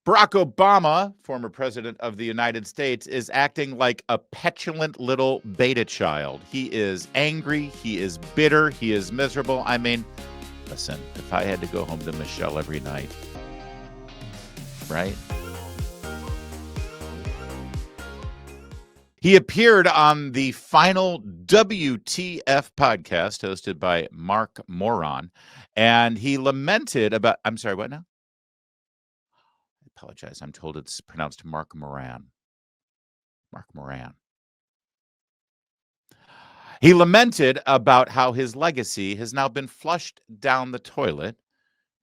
Barack Obama, former president of the United States, is acting like a petulant little beta child. He is angry. He is bitter. He is miserable. I mean, listen, if I had to go home to Michelle every night, right? He appeared on the final WTF podcast hosted by Marc Maron, and he lamented about, I'm sorry, what now? I apologize. I'm told it's pronounced Marc Maron. Marc Maron. He lamented about how his legacy has now been flushed down the toilet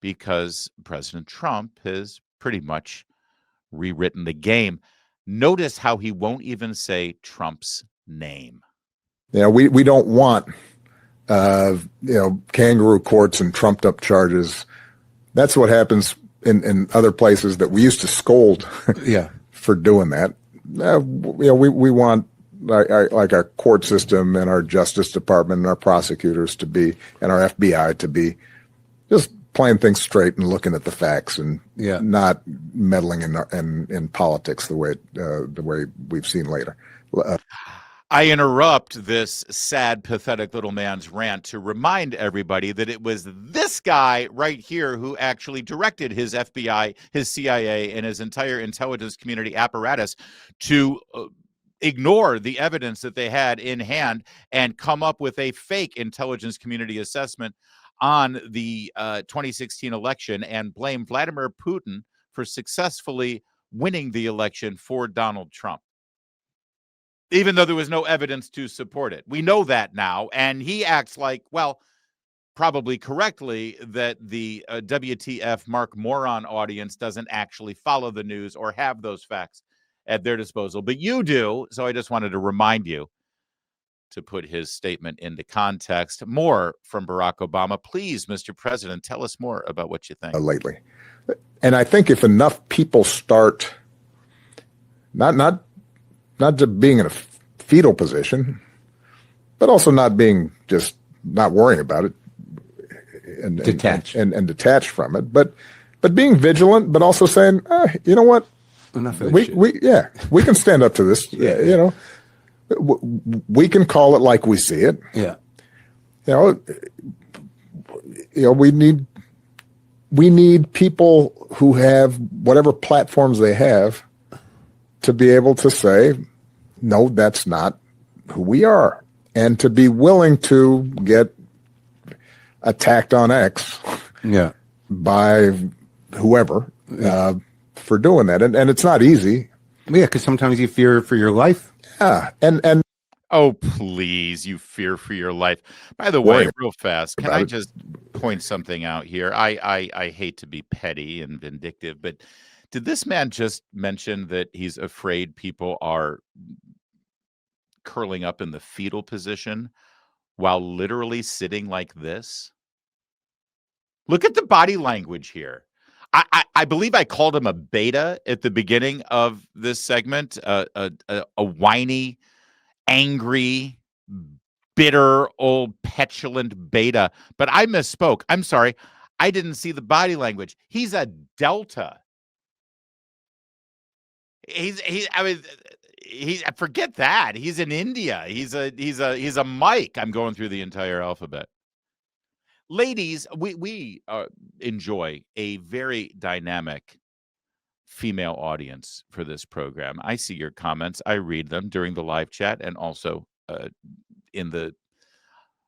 because President Trump has pretty much rewritten the game. Notice how he won't even say Trump's name. Yeah, we don't want, kangaroo courts and trumped up charges. That's what happens in other places that we used to scold for doing that. We want like our court system and our Justice Department and our prosecutors to be, and our FBI to be just playing things straight and looking at the facts and not meddling in politics the way we've seen later. I interrupt this sad, pathetic little man's rant to remind everybody that it was this guy right here who actually directed his FBI, his CIA, and his entire intelligence community apparatus to ignore the evidence that they had in hand and come up with a fake intelligence community assessment on the 2016 election and blame Vladimir Putin for successfully winning the election for Donald Trump, even though there was no evidence to support it. We know that now, and he acts like, well, probably correctly, that the WTF Marc Maron audience doesn't actually follow the news or have those facts at their disposal. But you do, so I just wanted to remind you to put his statement into context. More from Barack Obama. Please, Mr. President, tell us more about what you think. Lately. And I think if enough people start not just being in a fetal position, but also not worrying about it and detached from it, but being vigilant, but also saying, you know what? Enough of this we can stand up to this. We can call it like we see it. Yeah. We need people who have whatever platforms they have to be able to say, no, that's not who we are, and to be willing to get attacked on X by whoever for doing that. And it's not easy. Yeah, because sometimes you fear for your life. Yeah, and oh, please, you fear for your life. By the way, real fast, can I just point something out here? I hate to be petty and vindictive, but did this man just mention that he's afraid people are curling up in the fetal position while literally sitting like this? Look at the body language here. I believe I called him a beta at the beginning of this segment, a whiny, angry, bitter, old, petulant beta. But I misspoke. I'm sorry. I didn't see the body language. He's a delta. Forget that. He's in India. He's a Mike. I'm going through the entire alphabet. Ladies, we enjoy a very dynamic female audience for this program. I see your comments. I read them during the live chat and also in the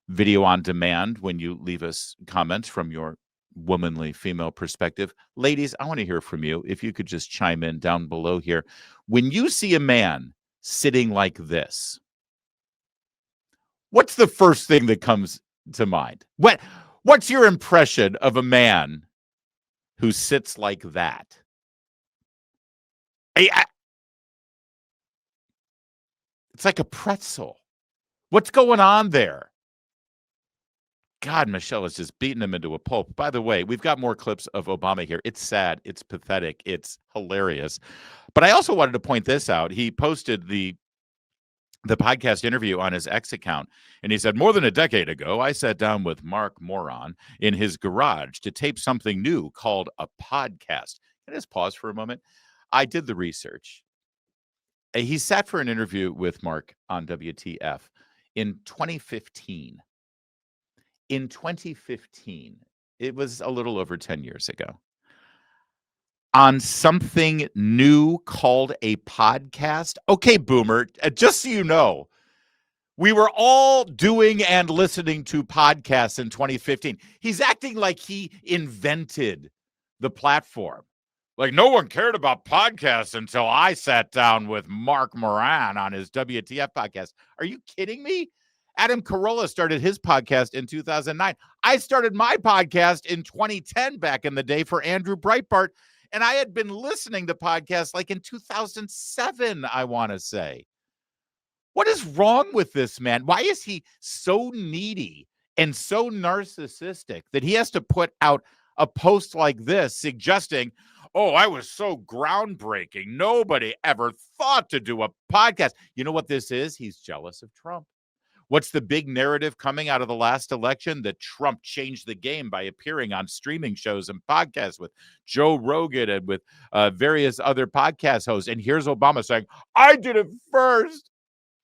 video on demand when you leave us comments from your womanly female perspective. Ladies, I want to hear from you. If you could just chime in down below here. When you see a man sitting like this, what's the first thing that comes to mind? What's your impression of a man who sits like that? It's like a pretzel. What's going on there? God, Michelle is just beating him into a pulp. By the way, we've got more clips of Obama here. It's sad. It's pathetic. It's hilarious. But I also wanted to point this out. He posted the podcast interview on his X account, and he said, more than a decade ago, I sat down with Marc Maron in his garage to tape something new called a podcast. Can I just pause for a moment? I did the research. He sat for an interview with Mark on WTF in 2015. In 2015, it was a little over 10 years ago, on something new called a podcast. Okay, Boomer, just so you know, we were all doing and listening to podcasts in 2015. He's acting like he invented the platform. Like no one cared about podcasts until I sat down with Marc Maron on his WTF podcast. Are you kidding me? Adam Carolla started his podcast in 2009. I started my podcast in 2010 back in the day for Andrew Breitbart. And I had been listening to podcasts like in 2007, I want to say. What is wrong with this man? Why is he so needy and so narcissistic that he has to put out a post like this suggesting, oh, I was so groundbreaking. Nobody ever thought to do a podcast. You know what this is? He's jealous of Trump. What's the big narrative coming out of the last election? That Trump changed the game by appearing on streaming shows and podcasts with Joe Rogan and with various other podcast hosts. And here's Obama saying, I did it first.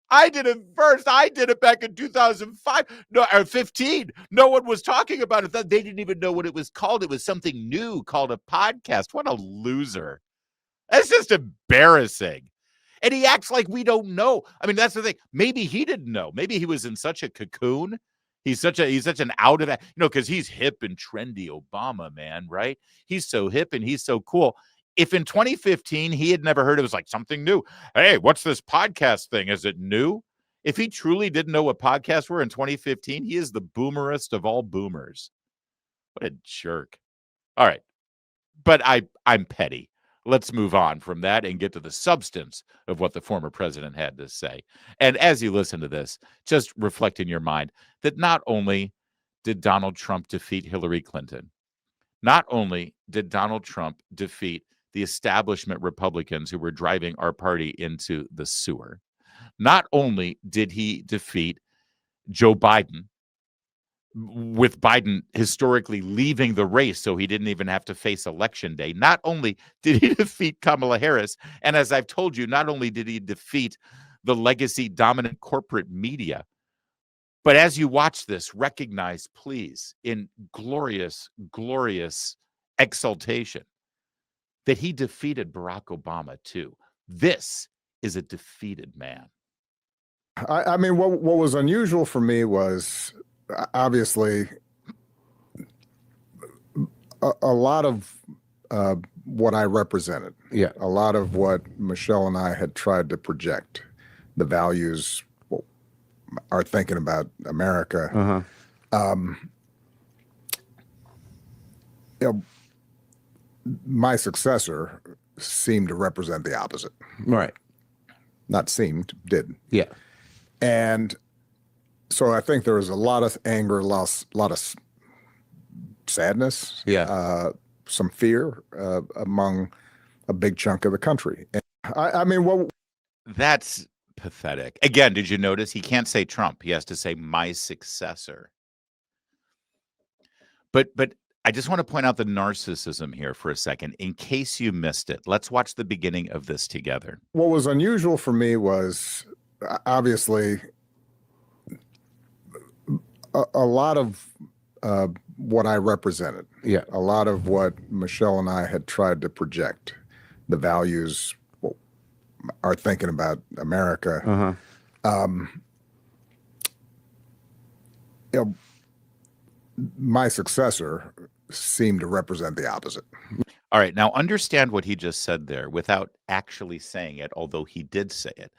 I did it first. I did it back in 2005, no, or 15. No one was talking about it. They didn't even know what it was called. It was something new called a podcast. What a loser. That's just embarrassing. And he acts like we don't know. I mean, that's the thing. Maybe he didn't know. Maybe he was in such a cocoon. He's such an out of it, because he's hip and trendy Obama, man, right? He's so hip and he's so cool. If in 2015 he had never heard, it was like something new. Hey, what's this podcast thing? Is it new? If he truly didn't know what podcasts were in 2015, he is the boomerest of all boomers. What a jerk. All right. But I'm petty. Let's move on from that and get to the substance of what the former president had to say. And as you listen to this, just reflect in your mind that not only did Donald Trump defeat Hillary Clinton, not only did Donald Trump defeat the establishment Republicans who were driving our party into the sewer, not only did he defeat Joe Biden, with Biden historically leaving the race so he didn't even have to face election day. Not only did he defeat Kamala Harris, and as I've told you, not only did he defeat the legacy dominant corporate media, but as you watch this, recognize, please, in glorious, glorious exaltation, that he defeated Barack Obama too. This is a defeated man. I mean, what was unusual for me was obviously a lot of what I represented. Yeah. A lot of what Michelle and I had tried to project, the values, our thinking about America. My successor seemed to represent the opposite. Right. Not seemed, did. Yeah. And so I think there was a lot of anger, a lot of sadness, some fear among a big chunk of the country. And I mean, that's pathetic. Again, did you notice he can't say Trump? He has to say my successor. But I just want to point out the narcissism here for a second, in case you missed it. Let's watch the beginning of this together. What was unusual for me was obviously a lot of what I represented. Yeah. A lot of what Michelle and I had tried to project, the values, our thinking about America. My successor seemed to represent the opposite. All right. Now understand what he just said there without actually saying it, although he did say it.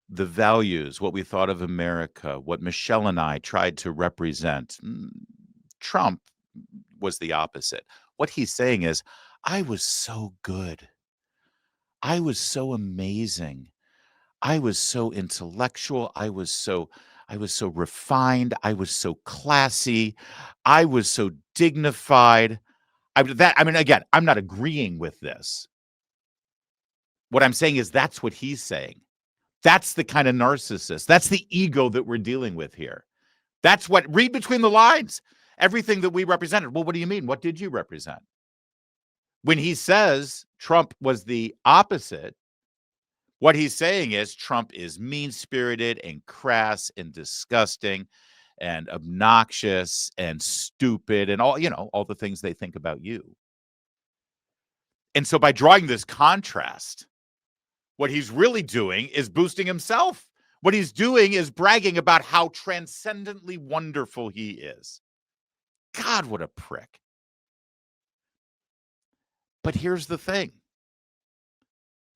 The values, what we thought of America, what Michelle and I tried to represent. Trump was the opposite. What he's saying is, I was so good. I was so amazing. I was so intellectual. I was so refined. I was so classy. I was so dignified. Again, I'm not agreeing with this. What I'm saying is that's what he's saying. That's the kind of narcissist. That's the ego that we're dealing with here. That's what, read between the lines. Everything that we represented. Well, what do you mean? What did you represent? When he says Trump was the opposite, what he's saying is Trump is mean-spirited and crass and disgusting and obnoxious and stupid and all, all the things they think about you. And so by drawing this contrast, what he's really doing is boosting himself. What he's doing is bragging about how transcendently wonderful he is. God, what a prick. But here's the thing.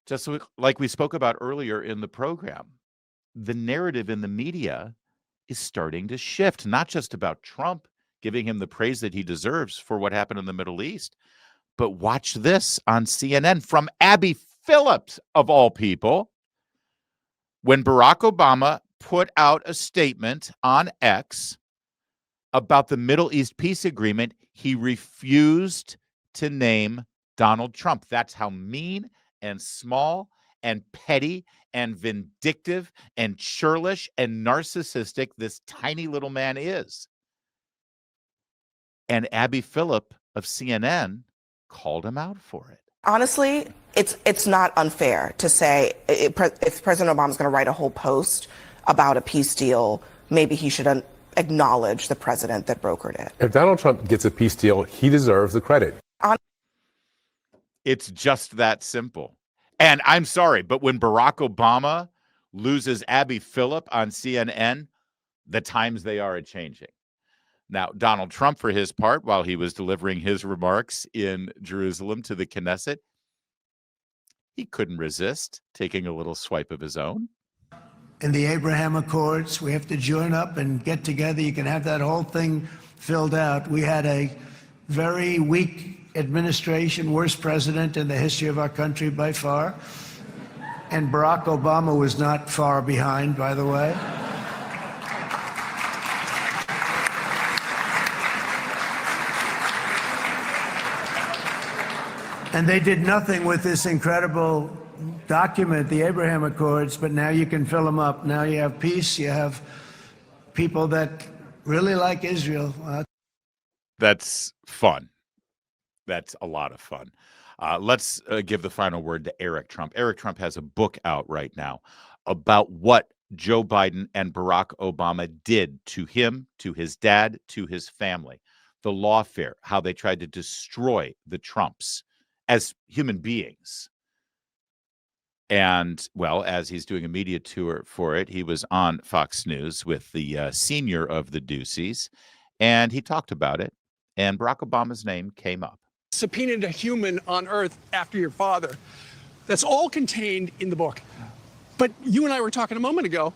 Just like we spoke about earlier in the program, the narrative in the media is starting to shift, not just about Trump giving him the praise that he deserves for what happened in the Middle East, but watch this on CNN from Abby Phillips, of all people. When Barack Obama put out a statement on X about the Middle East peace agreement, he refused to name Donald Trump. That's how mean and small and petty and vindictive and churlish and narcissistic this tiny little man is. And Abby Phillip of CNN called him out for it. Honestly, it's not unfair to say if President Obama's going to write a whole post about a peace deal, maybe he should acknowledge the president that brokered it. If Donald Trump gets a peace deal, he deserves the credit. It's just that simple. And I'm sorry, but when Barack Obama loses Abby Phillip on CNN, the times they are a-changing. Now, Donald Trump, for his part, while he was delivering his remarks in Jerusalem to the Knesset, he couldn't resist taking a little swipe of his own. In the Abraham Accords, we have to join up and get together. You can have that whole thing filled out. We had a very weak administration, worst president in the history of our country by far. And Barack Obama was not far behind, by the way. And they did nothing with this incredible document, the Abraham Accords, but now you can fill them up. Now you have peace, you have people that really like Israel. That's fun. That's a lot of fun. Let's give the final word to Eric Trump. Eric Trump has a book out right now about what Joe Biden and Barack Obama did to him, to his dad, to his family. The lawfare, how they tried to destroy the Trumps as human beings. And, well, as he's doing a media tour for it, he was on Fox News with the senior of the Duceys, and he talked about it, and Barack Obama's name came up. Subpoenaed a human on Earth after your father. That's all contained in the book. But you and I were talking a moment ago.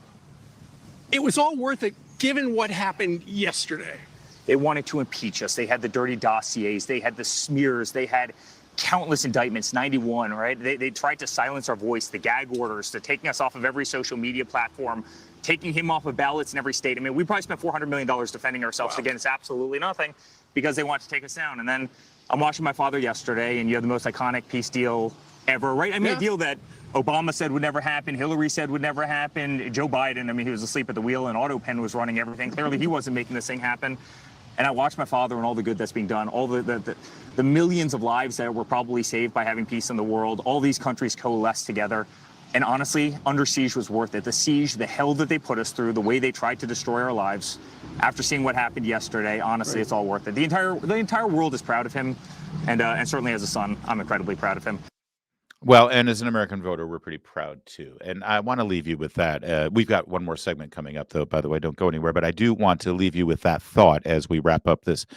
It was all worth it given what happened yesterday. They wanted to impeach us. They had the dirty dossiers. They had the smears. They had countless indictments, 91, right? They tried to silence our voice, the gag orders, to taking us off of every social media platform, taking him off of ballots in every state. I mean, we probably spent $400 million defending ourselves against absolutely nothing because they want to take us down. And then I'm watching my father yesterday, and you have the most iconic peace deal ever, right? I mean, a deal that Obama said would never happen, Hillary said would never happen, Joe Biden, I mean, he was asleep at the wheel and AutoPen was running everything. Clearly, he wasn't making this thing happen. And I watched my father and all the good that's being done, all the millions of lives that were probably saved by having peace in the world, all these countries coalesce together. And honestly, Under Siege was worth it. The siege, the hell that they put us through, the way they tried to destroy our lives. After seeing what happened yesterday, honestly, it's all worth it. The entire world is proud of him, and certainly as a son, I'm incredibly proud of him. Well, and as an American voter, we're pretty proud, too. And I want to leave you with that. We've got one more segment coming up, though, by the way. Don't go anywhere. But I do want to leave you with that thought as we wrap up this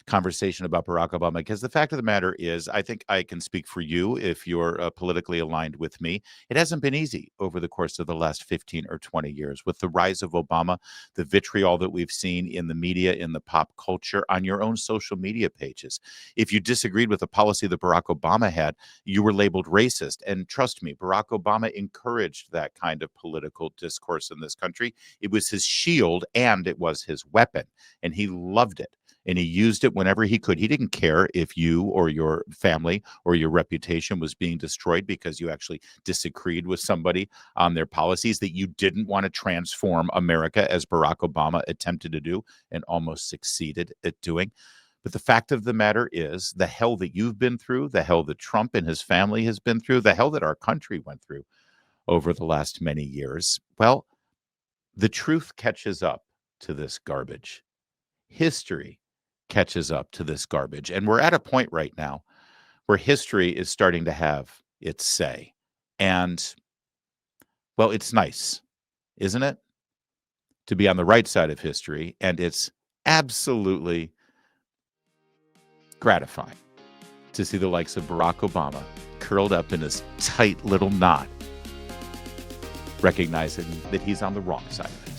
conversation about Barack Obama, because the fact of the matter is, I think I can speak for you if you're politically aligned with me. It hasn't been easy over the course of the last 15 or 20 years with the rise of Obama, the vitriol that we've seen in the media, in the pop culture, on your own social media pages. If you disagreed with the policy that Barack Obama had, you were labeled racist. And trust me, Barack Obama encouraged that kind of political discourse in this country. It was his shield and it was his weapon, and he loved it. And he used it whenever he could. He didn't care if you or your family or your reputation was being destroyed because you actually disagreed with somebody on their policies, that you didn't want to transform America as Barack Obama attempted to do and almost succeeded at doing. But the fact of the matter is, the hell that you've been through, the hell that Trump and his family has been through, the hell that our country went through over the last many years, well, the truth catches up to this garbage. History catches up to this garbage. And we're at a point right now where history is starting to have its say. And, well, it's nice, isn't it? To be on the right side of history. And it's absolutely gratifying to see the likes of Barack Obama curled up in his tight little knot, recognizing that he's on the wrong side of it.